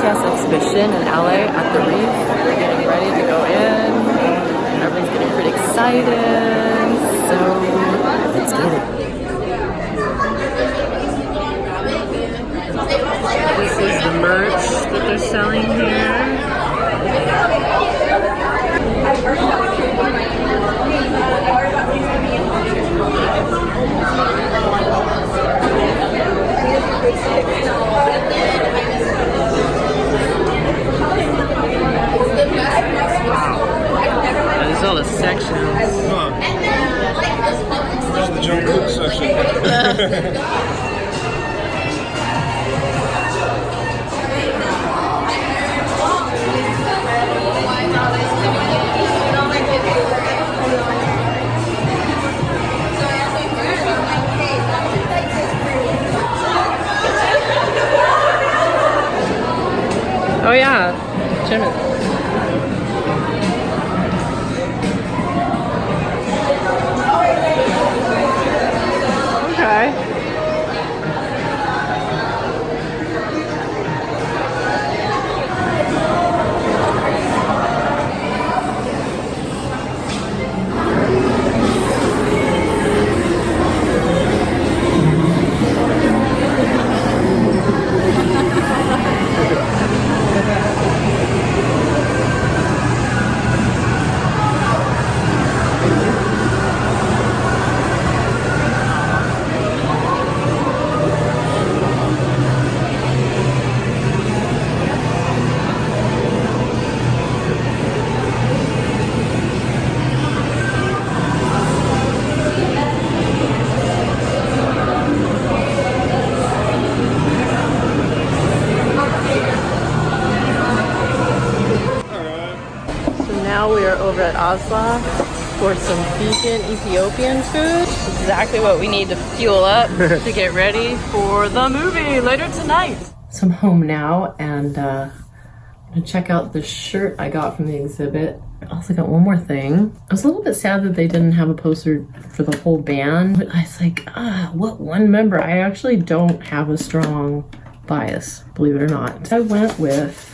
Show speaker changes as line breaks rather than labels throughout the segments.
BTS exhibition in LA at the Reef. We're getting ready to go in. Everyone's getting pretty excited. So let's get it. This is the merch that they're selling here. There's all the sections.
Huh. There's the Jungkook section.
Oh yeah, Jimin. Okay. Now we are over at Oslo for some vegan Ethiopian food. Exactly what we need to fuel up to get ready for the movie later tonight. So I'm home now and I'm gonna check out the shirt I got from the exhibit. I also got one more thing. I was a little bit sad that they didn't have a poster for the whole band. But I was like, what one member? I actually don't have a strong bias, believe it or not. I went with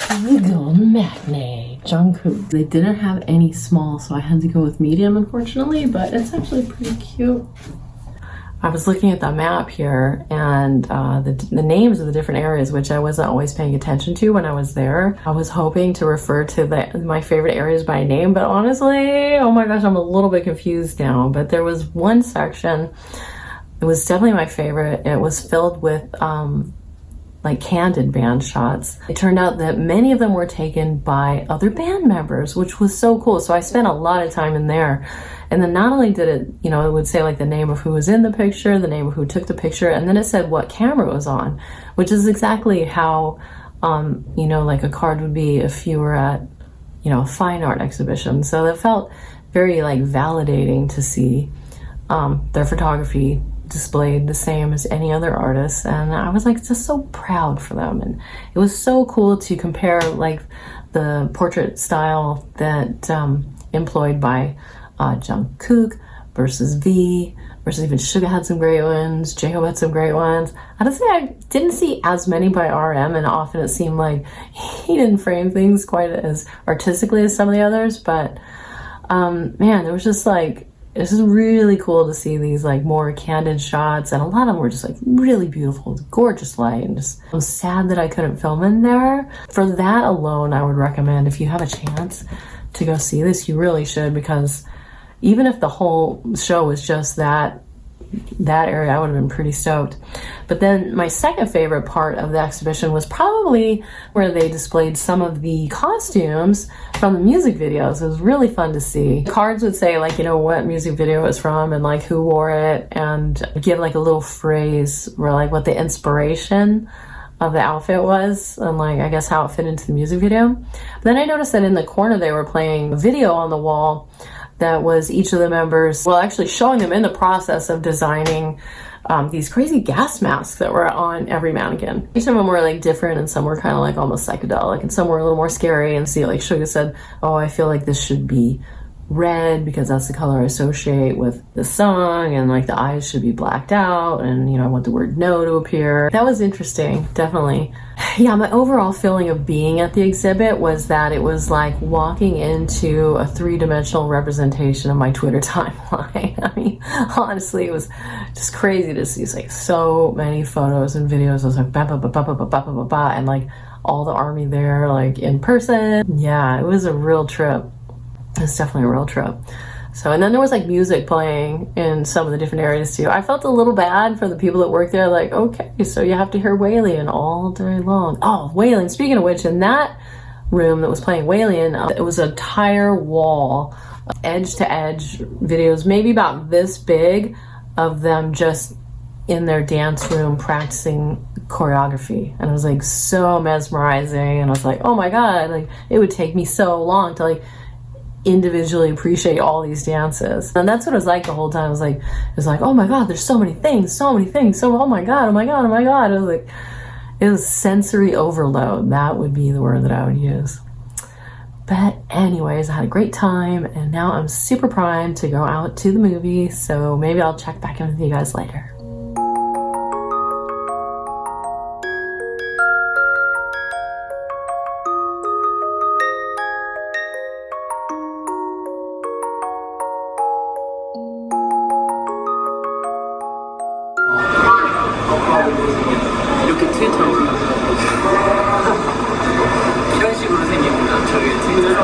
the Golden Matinee, Jungkook. They didn't have any small, so I had to go with medium, unfortunately, but it's actually pretty cute. I was looking at the map here and the names of the different areas, which I wasn't always paying attention to when I was there. I was hoping to refer to my favorite areas by name, but honestly, oh my gosh, I'm a little bit confused now. But there was one section, it was definitely my favorite. It was filled with like candid band shots. It turned out that many of them were taken by other band members, which was so cool. So I spent a lot of time in there. And then not only did it, you know, it would say like the name of who was in the picture, the name of who took the picture, and then it said what camera it was on, which is exactly how, you know, like a card would be if you were at, you know, a fine art exhibition. So it felt very like validating to see their photography displayed the same as any other artist, and I was like just so proud for them. And it was so cool to compare like the portrait style that employed by Jungkook versus V versus even Suga had some great ones, J-Hope had some great ones. Honestly, I didn't see as many by RM, and often it seemed like he didn't frame things quite as artistically as some of the others, but man, it was just like, it's just really cool to see these like more candid shots, and a lot of them were just like really beautiful, gorgeous light, and just I was sad that I couldn't film in there. For that alone, I would recommend, if you have a chance to go see this, you really should, because even if the whole show was just that area, I would have been pretty stoked. But then my second favorite part of the exhibition was probably where they displayed some of the costumes from the music videos. It was really fun to see. Cards would say like, you know, what music video it was from and like who wore it, and give like a little phrase or like what the inspiration of the outfit was, and like I guess how it fit into the music video. But then I noticed that in the corner they were playing a video on the wall that was each of the members, well, actually showing them in the process of designing these crazy gas masks that were on every mannequin. Each of them were like different, and some were kind of like almost psychedelic, and some were a little more scary. And see, like Suga said, oh, I feel like this should be red because that's the color I associate with the song, and like the eyes should be blacked out, and I want the word no to appear. That was interesting, definitely. Yeah, my overall feeling of being at the exhibit was that it was like walking into a three-dimensional representation of my Twitter timeline. I mean, honestly, it was just crazy to see like so many photos and videos. I was like, ba ba ba ba ba ba ba ba ba, and like all the army there, like in person. Yeah, it was a real trip. It's definitely a real trip. So, and then there was like music playing in some of the different areas too. I felt a little bad for the people that work there. Like, okay, so you have to hear Walian all day long. Oh, Walian. Speaking of which, in that room that was playing Walian, it was an entire wall, edge to edge videos, maybe about this big, of them just in their dance room practicing choreography. And it was like so mesmerizing. And I was like, oh my God, like it would take me so long to like individually appreciate all these dances. And that's what it was like the whole time. It was like, oh my God, there's so many things. So, oh my God. It was like, it was sensory overload. That would be the word that I would use. But anyways, I had a great time, and now I'm super primed to go out to the movie. So maybe I'll check back in with you guys later.
이렇게 트위터로 이런 식으로 생기구나. 저기 트위터.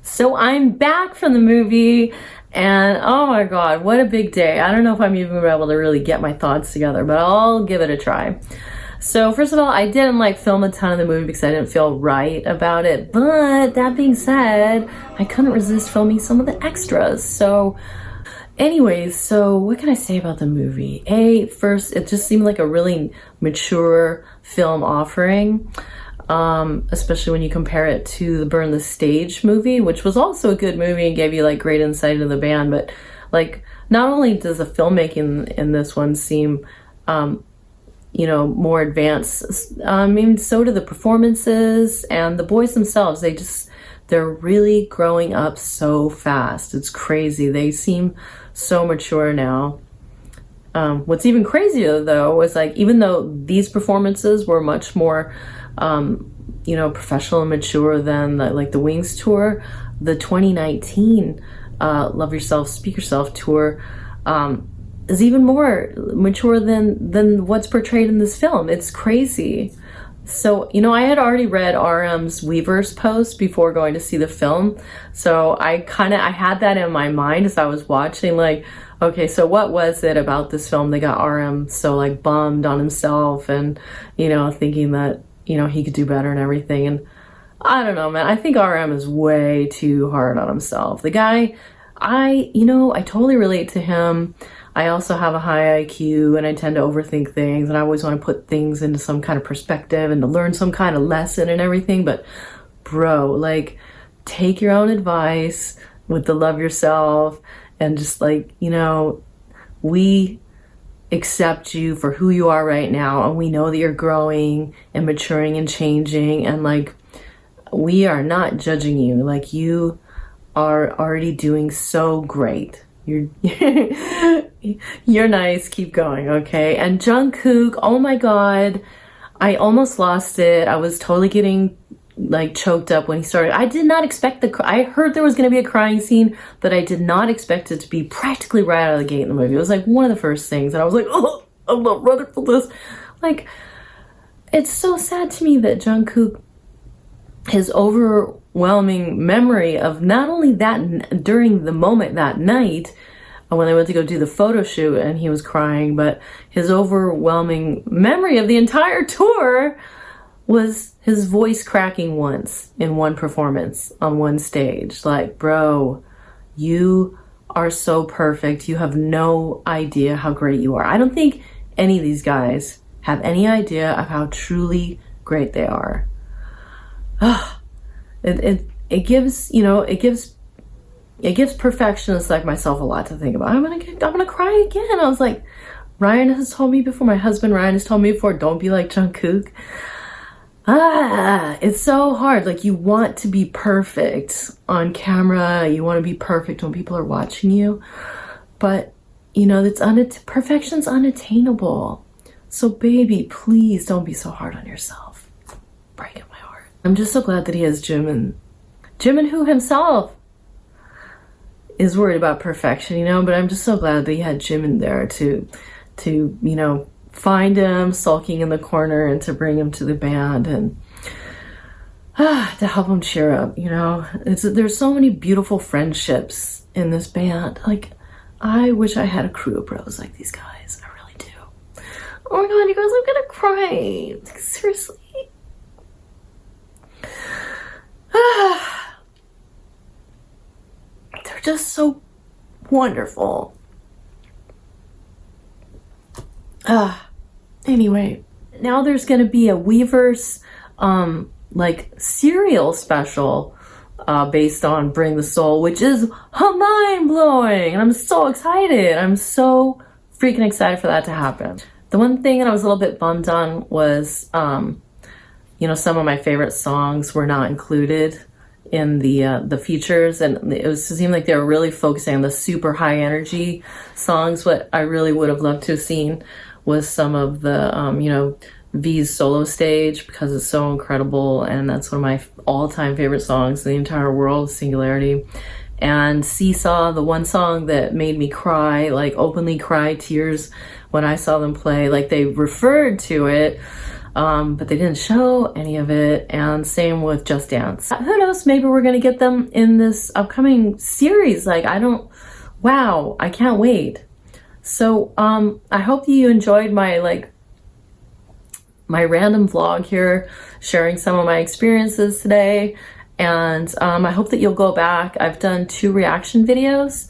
So I'm back from the movie, and oh my God, what a big day. I don't know if I'm even able to really get my thoughts together, but I'll give it a try. So first of all, I didn't like film a ton of the movie because I didn't feel right about it. But that being said, I couldn't resist filming some of the extras. So anyways, so what can I say about the movie? First, it just seemed like a really mature film offering. Especially when you compare it to the Burn the Stage movie, which was also a good movie and gave you like great insight into the band, but like not only does the filmmaking in this one seem more advanced, I mean, so do the performances, and the boys themselves, they're really growing up so fast. It's crazy. They seem so mature now. What's even crazier though was like, even though these performances were much more professional and mature than the Wings tour, the 2019 Love Yourself, Speak Yourself tour is even more mature than what's portrayed in this film. It's crazy. So, I had already read RM's Weverse post before going to see the film. So I had that in my mind as I was watching, like, okay, so what was it about this film that got RM so like bummed on himself and, thinking that, he could do better and everything. And I don't know, man, I think RM is way too hard on himself. The guy, I totally relate to him. I also have a high IQ and I tend to overthink things, and I always want to put things into some kind of perspective and to learn some kind of lesson and everything. But bro, like, take your own advice with the Love Yourself and just like, we accept you for who you are right now, and we know that you're growing and maturing and changing, and like, we are not judging you. Like, you are already doing so great. You're you're nice. Keep going, okay? And Jungkook, oh my God, I almost lost it. I was totally getting like choked up when he started. I did not expect I heard there was going to be a crying scene, but I did not expect it to be practically right out of the gate in the movie. It was like one of the first things, and I was like, oh, I'm not ready for this. Like, it's so sad to me that Jungkook, his overwhelming memory of not only that during the moment that night when they went to go do the photo shoot and he was crying, but his overwhelming memory of the entire tour was his voice cracking once in one performance on one stage. Like, bro, you are so perfect. You have no idea how great you are. I don't think any of these guys have any idea of how truly great they are. It gives, you know, it gives perfectionists like myself a lot to think about. I'm gonna cry again. I was like, Ryan has told me before, my husband Ryan has told me before, don't be like Jungkook. It's so hard. Like, you want to be perfect on camera. You want to be perfect when people are watching you. But, you know, perfection's unattainable. So baby, please don't be so hard on yourself. Breaking my heart. I'm just so glad that he has Jimin, who himself is worried about perfection, you know, but I'm just so glad that he had Jimin there to, you know, find him sulking in the corner and to bring him to the band and to help him cheer up, you know. There's so many beautiful friendships in this band. Like, I wish I had a crew of bros like these guys. I really do. Oh my god, you guys, I'm gonna cry. Like, seriously. They're just so wonderful. Anyway, now there's gonna be a Weverse like serial special based on Bring the Soul, which is mind-blowing, and I'm so excited. I'm so freaking excited for that to happen. The one thing that I was a little bit bummed on was you know, some of my favorite songs were not included in the features, and it seemed like they were really focusing on the super high energy songs. What I really would have loved to have seen was some of the you know, V's solo stage, because it's so incredible, and that's one of my all-time favorite songs in the entire world, Singularity. And Seesaw, the one song that made me cry, like openly cry tears when I saw them play. Like, they referred to it, but they didn't show any of it. And same with Just Dance. Who knows, maybe we're gonna get them in this upcoming series. Like, wow, I can't wait. So I hope you enjoyed my random vlog here, sharing some of my experiences today. And I hope that you'll go back. I've done 2 reaction videos.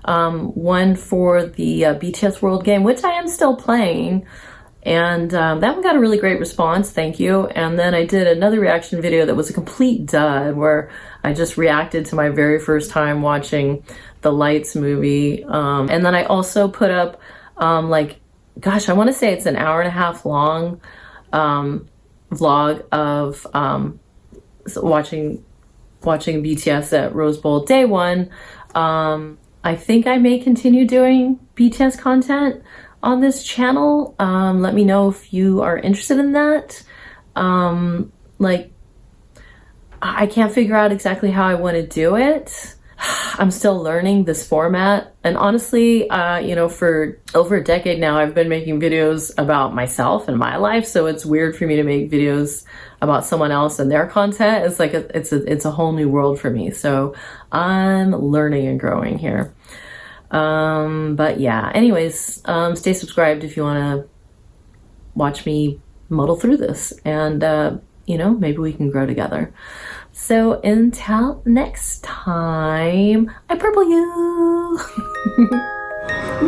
One for the BTS World Game, which I am still playing. And that one got a really great response, thank you. And then I did another reaction video that was a complete dud, where I just reacted to my very first time watching the Lights movie. And then I also put up, like, gosh, I want to say it's an 1.5 hour long vlog of watching BTS at Rose Bowl Day 1. I think I may continue doing BTS content on this channel. Let me know if you are interested in that. Like, I can't figure out exactly how I want to do it. I'm still learning this format, and honestly, you know, for over a decade now, I've been making videos about myself and my life, so it's weird for me to make videos about someone else and their content. It's like it's a whole new world for me, so I'm learning and growing here. But yeah, anyways, stay subscribed if you want to watch me muddle through this, and you know, maybe we can grow together. So until next time, I purple you.
Do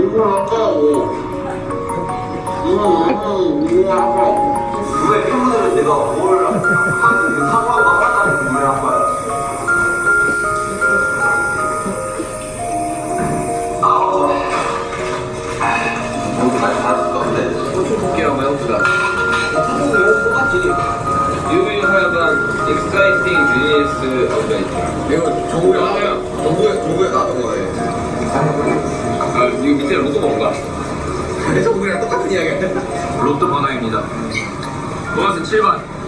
you have an exciting BTS update?
이거 정국에 나왔던 거네.
아, 이거 밑에 로또 뭔가?
정국이랑 똑같은 이야기야.
로또 번호입니다. 보너스 7번.